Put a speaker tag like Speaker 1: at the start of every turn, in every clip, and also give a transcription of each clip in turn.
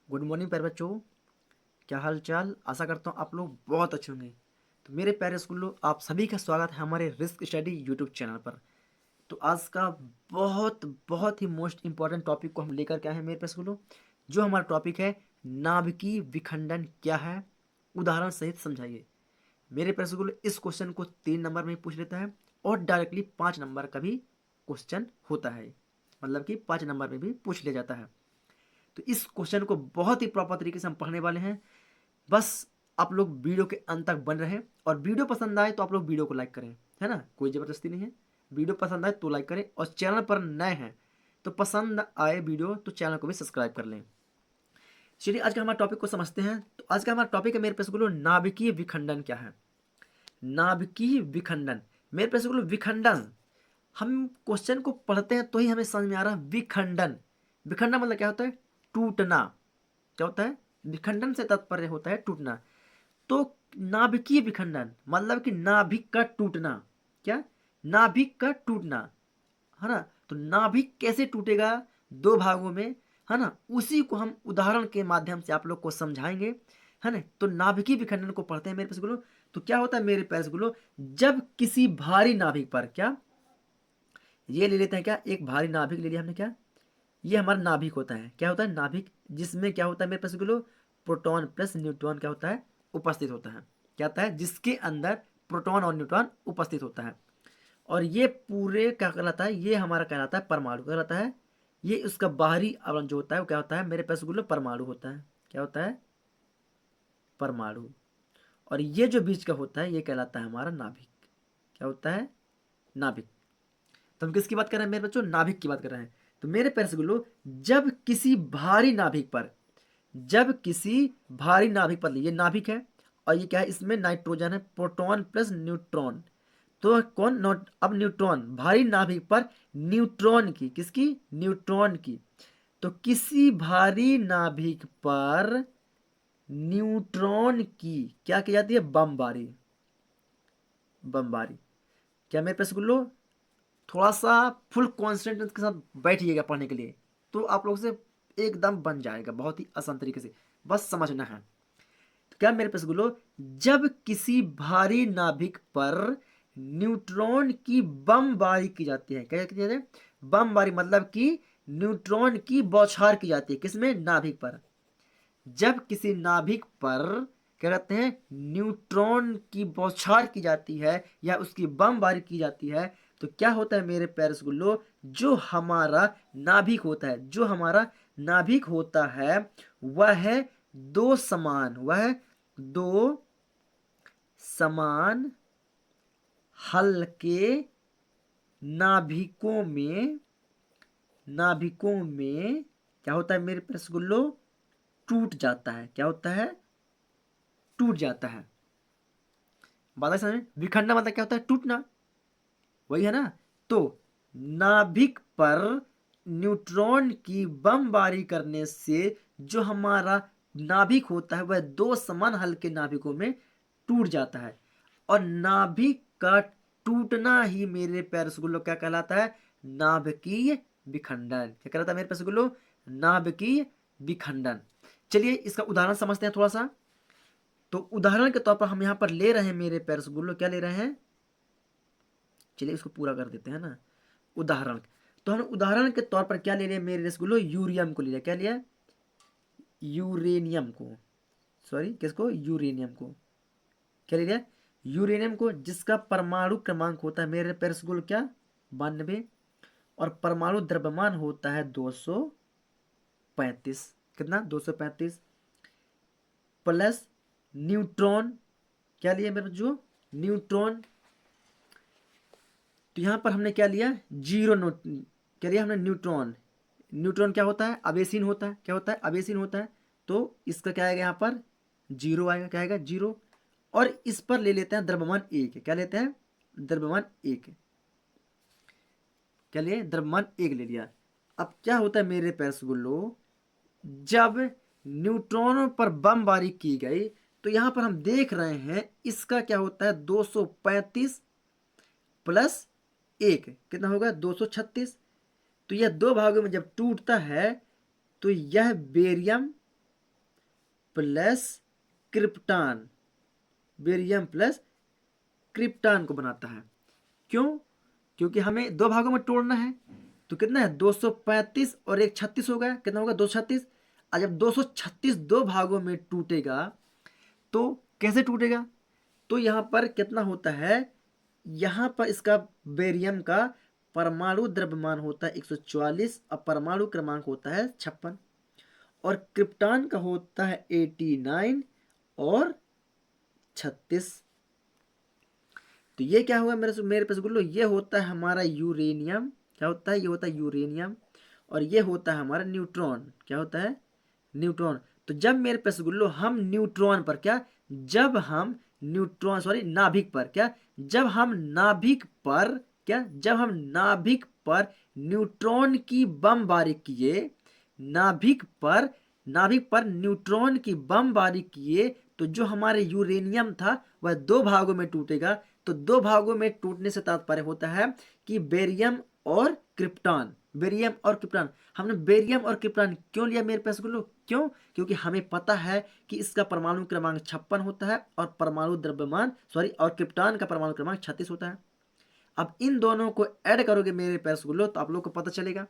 Speaker 1: Good morning प्यारे बच्चों। क्या हाल चाल? आशा करता हूँ आप लोग बहुत अच्छे होंगे। तो मेरे प्यारे स्कूलों, आप सभी का स्वागत है हमारे रिस्क स्टडी यूट्यूब चैनल पर। तो आज का बहुत बहुत ही मोस्ट इंपॉर्टेंट टॉपिक को हम लेकर के आए हैं मेरे प्यारे स्कूलों। जो हमारा टॉपिक है, नाभिकीय विखंडन क्या है, उदाहरण सहित समझाइए। मेरे प्यारे स्कूलों, इस क्वेश्चन को 3 नंबर में पूछ लेता है और डायरेक्टली 5 नंबर का भी क्वेश्चन होता है, मतलब कि 5 नंबर में भी पूछ लिया जाता है। तो इस क्वेश्चन को बहुत ही प्रॉपर तरीके से हम पढ़ने वाले हैं। बस आप लोग वीडियो के अंत तक बन रहे हैं, और वीडियो पसंद आए तो आप लोग वीडियो को लाइक करें, है ना, कोई ज़बरदस्ती नहीं है। वीडियो पसंद आए तो लाइक करें, और चैनल पर नए हैं तो पसंद आए वीडियो तो चैनल को भी सब्सक्राइब कर लें। चलिए आज का हमारे टॉपिक को समझते हैं। तो आज का हमारा टॉपिक है मेरे पास, बोलो, नाभिकीय विखंडन क्या है। नाभिकीय विखंडन, मेरे पास बोलो विखंडन। हम क्वेश्चन को पढ़ते हैं तो ही हमें समझ में आ रहा है विखंडन। विखंडन मतलब क्या होता है? टूटना। क्या होता है? विखंडन से तात्पर्य होता है टूटना। तो नाभिकीय विखंडन मतलब कि नाभिक का टूटना। क्या? नाभिक का टूटना, है ना। तो नाभिक कैसे टूटेगा? 2 भागों में, है ना। उसी को हम उदाहरण के माध्यम से आप लोग को समझाएंगे, है ना। तो नाभिकीय विखंडन को पढ़ते हैं मेरे पास गुलो। तो क्या होता है मेरे पास गुलो, जब किसी भारी नाभिक पर, क्या, ये ले लेते हैं, क्या, एक भारी नाभिक ले लिया हमने, क्या, ये हमारा नाभिक होता है। क्या होता है? नाभिक, जिसमें क्या होता है मेरे पास गुलो, प्रोटॉन प्लस न्यूट्रॉन क्या होता है? उपस्थित होता है। क्या होता है? जिसके अंदर प्रोटॉन और न्यूट्रॉन उपस्थित होता है। और ये पूरे क्या कहलाता है? ये हमारा कहलाता है परमाणु कहलाता है। ये उसका बाहरी आवरण जो होता है वो क्या होता है मेरे पास गुलो? परमाणु होता है। क्या होता है? परमाणु। और ये जो बीच का होता है ये कहलाता है हमारा नाभिक। क्या होता है? नाभिक। तो हम किसकी बात कर रहे हैं मेरे बच्चों? नाभिक की बात कर रहे हैं। तो मेरे प्यारे गुलो, जब किसी भारी नाभिक पर, जब किसी भारी नाभिक पर, ये नाभिक है और ये क्या है? इसमें नाइट्रोजन है, प्रोटॉन प्लस न्यूट्रॉन। तो कौन नोट, अब न्यूट्रॉन, भारी नाभिक पर न्यूट्रॉन की, किसकी? न्यूट्रॉन की। तो किसी भारी नाभिक पर न्यूट्रॉन की क्या की जाती है? बमबारी। बमबारी। क्या मेरे पास गुल्लो? थोड़ा सा फुल कॉन्सेंट्रेशन के साथ बैठिएगा पढ़ने के लिए, तो आप लोग से एकदम बन जाएगा बहुत ही आसान तरीके से। बस समझना है। तो क्या मेरे पास गुलो, जब किसी भारी नाभिक पर न्यूट्रॉन की बमबारी की जाती है, क्या की जाती है? बमबारी मतलब कि न्यूट्रॉन की बौछार की जाती है, किसमें? नाभिक पर। जब किसी नाभिक पर क्या कहते हैं? न्यूट्रॉन की बौछार की जाती है या उसकी बमबारी की जाती है, तो क्या होता है मेरे प्यारे गुल्लो, जो हमारा नाभिक होता है, जो हमारा नाभिक होता है वह है वह दो समान हल्के नाभिकों में क्या होता है मेरे प्यारे गुल्लो? टूट जाता है। क्या होता है? टूट जाता है। बात समझ में? विखंडन मतलब क्या होता है? टूटना, वही है ना। तो नाभिक पर न्यूट्रॉन की बमबारी करने से जो हमारा नाभिक होता है वह 2 समान हल्के नाभिकों में टूट जाता है। और नाभिक का टूटना ही मेरे प्यारे रसगुल्लो क्या कहलाता है? नाभिकीय विखंडन। क्या कहलाता है मेरे प्यारे रसगुल्लो? नाभिकीय विखंडन। चलिए इसका उदाहरण समझते हैं थोड़ा सा। तो उदाहरण के तौर पर हम यहाँ पर ले रहे हैं मेरे प्यारे रसगुल्लो, क्या ले रहे हैं? चलिए इसको पूरा कर देते हैं ना। उदाहरण, तो हम उदाहरण के तौर पर क्या ले रहे हैं मेरे रसगुल्लो? यूरियम को ले लिया। क्या लिया? यूरेनियम को। सॉरी, किसको? यूरेनियम को। क्या ले लिया? यूरेनियम को, जिसका परमाणु क्रमांक होता है मेरे पे रसगुल्लो क्या? 92। और परमाणु द्रव्यमान होता है 235। कितना? 235। प्लस न्यूट्रॉन, क्या लिया मेरे जो? न्यूट्रॉन। तो यहां पर हमने क्या लिया? जीरो नोट, क्या लिया हमने? न्यूट्रॉन। न्यूट्रॉन क्या होता है? अबेसिन होता है। क्या होता है? अबेसिन होता है। तो इसका क्या आएगा? यहाँ पर जीरो आएगा। क्या आएगा? जीरो। और इस पर ले लेते हैं द्रव्यमान 1। क्या लेते हैं? द्रव्यमान 1। क्या लिए? द्रव्यमान 1 ले लिया। अब क्या होता है मेरे पैरसगुल्लो, जब न्यूट्रॉनों पर बमबारी की गई तो यहां पर हम देख रहे हैं इसका क्या होता है? 235 प्लस 1 कितना होगा? 236। तो यह 2 भागों में जब टूटता है तो यह barium plus krypton, barium plus krypton को बनाता है। क्यों? क्योंकि हमें दो भागों में तोड़ना है। तो कितना है 235 और एक 36 हो गया, कितना होगा 236। और जब 236 दो भागों में टूटेगा तो कैसे टूटेगा? तो यहाँ पर कितना होता है, यहाँ पर इसका बेरियम का परमाणु द्रव्यमान होता है 144 और परमाणु क्रमांक होता है 56, और क्रिप्टान का होता है 89 और 36। तो ये क्या हुआ मेरे पास गुल्लो, ये होता है हमारा यूरेनियम। क्या होता है? ये होता है यूरेनियम, और ये होता है हमारा न्यूट्रॉन। क्या होता है? न्यूट्रॉन। तो जब मेरे पास गुल्लो हम न्यूट्रॉन पर क्या, जब हम न्यूट्रॉन सॉरी नाभिक पर क्या, जब हम नाभिक पर क्या, जब हम नाभिक पर न्यूट्रॉन की बमबारी किए, नाभिक पर न्यूट्रॉन की बमबारी किए, तो जो हमारे यूरेनियम था वह दो भागों में टूटेगा। तो दो भागों में टूटने से तात्पर्य होता है कि बेरियम और क्रिप्टॉन, बेरियम और क्रिप्टॉन। हमने बेरियम और क्रिप्टॉन क्यों लिया मेरे पास गुल्लो? क्यों? क्योंकि हमें पता है कि इसका परमाणु क्रमांक 56 होता है और परमाणु द्रव्यमान और क्रिप्टॉन का परमाणु क्रमांक 36 होता है। अब इन दोनों को ऐड करोगे मेरे पास गुल्लो तो आप लोग को पता चलेगा,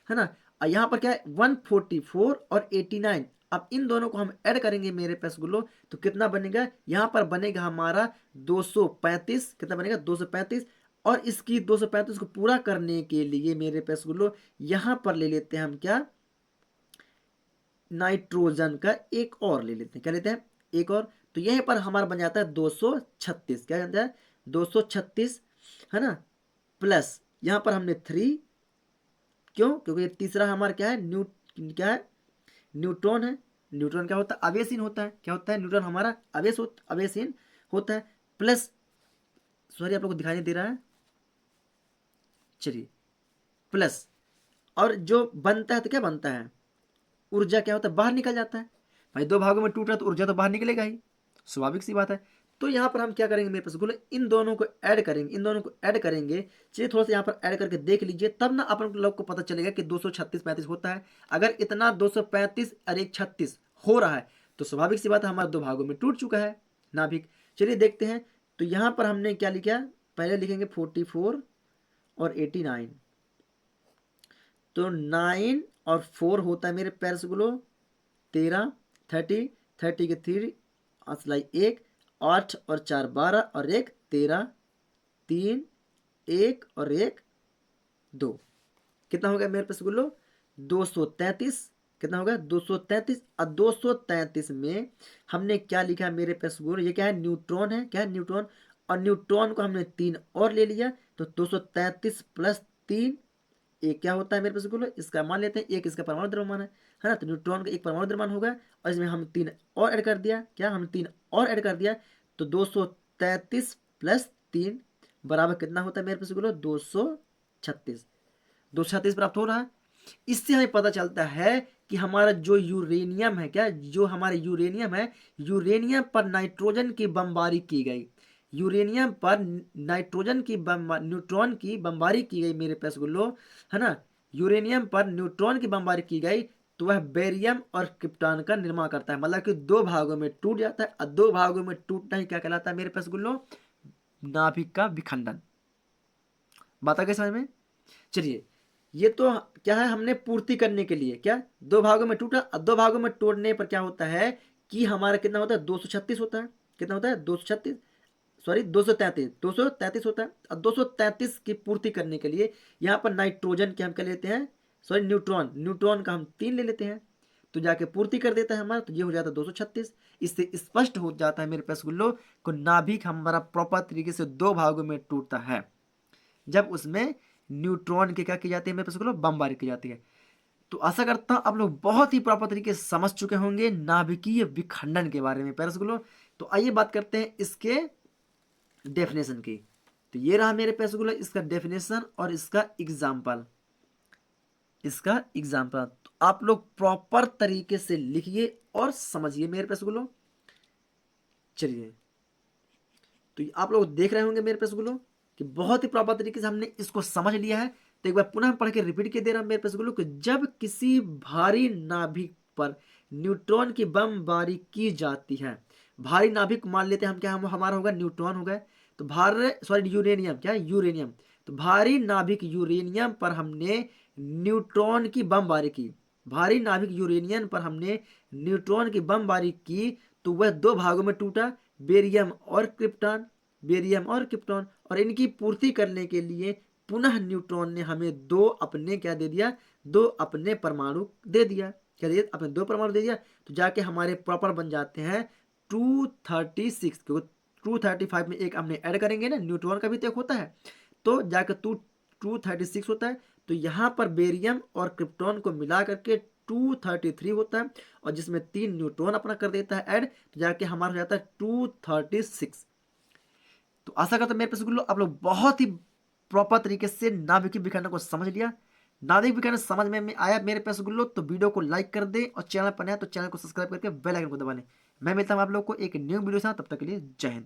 Speaker 1: है ना। और यहाँ पर क्या है 144 और 89। अब इन दोनों को हम ऐड करेंगे मेरे पास गुल्लो तो कितना बनेगा, यहाँ पर बनेगा हमारा 235। कितना बनेगा? 235। और इसकी 235 को पूरा करने के लिए मेरे पास गुल्लो यहाँ पर ले लेते हैं हम क्या, नाइट्रोजन का एक और ले लेते हैं। क्या लेते हैं? एक और। तो यहीं पर हमारा बन जाता है 236। क्या बनता है? 236, है ना। प्लस यहाँ पर हमने 3, क्यों? क्योंकि तीसरा हमारा क्या है, क्या है? न्यूट्रॉन है। न्यूट्रॉन क्या होता है? आवेशहीन होता है। क्या होता है? न्यूट्रॉन हमारा आवेशहीन होता है। प्लस सॉरी आप लोग को दिखाई नहीं दे रहा है, चलिए प्लस, और जो बनता है तो क्या बनता है, ऊर्जा क्या होता है, बाहर निकल जाता है। भाई दो भागों में टूट रहा है तो ऊर्जा तो बाहर निकलेगा ही, स्वाभाविक सी बात है। तो यहाँ पर हम क्या करेंगे मेरे पास बोले, इन दोनों को ऐड करेंगे, इन दोनों को ऐड करेंगे। चलिए थोड़ा सा यहाँ पर ऐड करके देख लीजिए, तब ना अपन लोग को पता चलेगा कि 236 35 होता है। अगर इतना 235 और एक 36 हो रहा है तो स्वाभाविक सी बात है हमारे दो भागों में टूट चुका है नाभिक। चलिए देखते हैं। तो यहाँ पर हमने क्या लिखा, पहले लिखेंगे 44 और 89। तो 9 और 4 होता है मेरे पैर गुलो 13, 30, 30 के 3 असलाई 1, 8 और 4 12 और 1 13, 3 1 और 1 2। कितना हो गया मेरे पास गुल्लो? 233। कितना होगा? 233। और 233 में हमने क्या लिखा मेरे पास गुल्लो, ये क्या है? न्यूट्रॉन है। क्या है? न्यूट्रॉन। और न्यूट्रॉन को हमने 3 और ले लिया, तो 233 प्लस 3 एक क्या होता है मेरे पास गुल्लो, इसका मान लेते हैं एक इसका परमाणु द्रव्यमान है ना। तो न्यूट्रॉन का एक परमाणु द्रव्यमान होगा, और इसमें हम 3 और ऐड कर दिया। क्या? हम 3 और ऐड कर दिया, तो 233 प्लस 3 बराबर कितना होता है मेरे पास गुल्लो? 236। 236 प्राप्त हो रहा है। इससे हमें पता चलता है कि हमारा जो यूरेनियम है, क्या जो हमारा यूरेनियम है, यूरेनियम पर नाइट्रोजन की बमबारी की गई, यूरेनियम पर नाइट्रोजन की न्यूट्रॉन की बमबारी की गई मेरे पास गुल्लो, है ना। यूरेनियम पर न्यूट्रॉन की बमबारी की गई तो वह बेरियम और क्रिप्टॉन का निर्माण करता है, मतलब कि दो भागों में टूट जाता है। और दो भागों में टूटना ही क्या कहलाता है मेरे पास गुल्लो? नाभिक का विखंडन। बात आ गई समझ में? चलिए ये तो क्या है, हमने पूर्ति करने के लिए क्या दो भागों में टूटा। अब दो भागों में तोड़ने पर क्या होता है कि हमारा कितना होता है? 236 होता है। कितना होता है? 236 सॉरी 233 होता है। अब 233 की पूर्ति करने के लिए यहाँ पर नाइट्रोजन के हम क्या लेते हैं, सॉरी न्यूट्रॉन का हम 3 ले लेते हैं, तो जाके पूर्ति कर देता है हमारा, तो ये हो जाता है 236। इससे स्पष्ट हो जाता है मेरे पास गुल्लो को नाभिक हमारा प्रॉपर तरीके से दो भागों में टूटता है जब उसमें न्यूट्रॉन के क्या की जाती है मेरे पास गुल्लो? बमबारी की जाती है। तो आशा करता हूं आप लोग बहुत ही प्रॉपर तरीके से समझ चुके होंगे नाभिकीय विखंडन के बारे में पैरस गुल्लो। तो आइए बात करते हैं इसके डेफिनेशन की। तो ये रहा मेरे पैसे गुल्लो इसका डेफिनेशन और इसका एग्जाम्पल। तो आप लोग प्रॉपर तरीके से लिखिए और समझिए मेरे पैसे गुल्लो। चलिए तो आप लोग देख रहे होंगे मेरे पैसे गुल्लो कि बहुत ही प्रॉपर तरीके से हमने इसको समझ लिया है। तो एक बार पुनः पढ़ के रिपीट के दे रहा हूं मेरे पैसे गुल्लो कि जब किसी भारी नाभिक पर न्यूट्रॉन की बमबारी की जाती है। भारी नाभिक मान लेते हैं हम, क्या हम हमारा होगा न्यूट्रॉन हो गए, तो यूरेनियम, क्या यूरेनियम, तो भारी नाभिक यूरेनियम पर हमने न्यूट्रॉन की बमबारी की, भारी नाभिक यूरेनियम पर हमने न्यूट्रॉन की बमबारी की, तो वह दो भागों में टूटा, बेरियम और क्रिप्टॉन, बेरियम और क्रिप्टॉन, और इनकी पूर्ति करने के लिए पुनः न्यूट्रॉन ने हमें दो अपने क्या दे दिया, दो अपने परमाणु दे दिया, क्या दे दिया, अपने दो परमाणु दे दिया, तो जाके हमारे प्रॉपर बन जाते हैं 236, क्योंकि 235 में एक हमने ऐड करेंगे ना, न्यूट्रॉन का भी तो एक होता है, तो जाकर 236 होता है, तो यहाँ पर बेरियम और क्रिप्टॉन को मिला करके 233 होता है, और जिसमें 3 न्यूट्रॉन अपना कर देता है ऐड, तो जाके हमारा हो जाता है 236। तो आशा करता हूं मेरे पैसे आप लोग बहुत ही प्रॉपर तरीके से नाभिकीय विखंडन को समझ लिया। नाभिक विखंडन समझ में आया मेरे पैसे तो वीडियो को लाइक कर दे, और चैनल पर नया तो चैनल को सब्सक्राइब करके बेल आइकन को दबा लें। मैं मिलता हूं आप लोग को एक न्यू वीडियो के साथ, तब तक के लिए जय हिंद।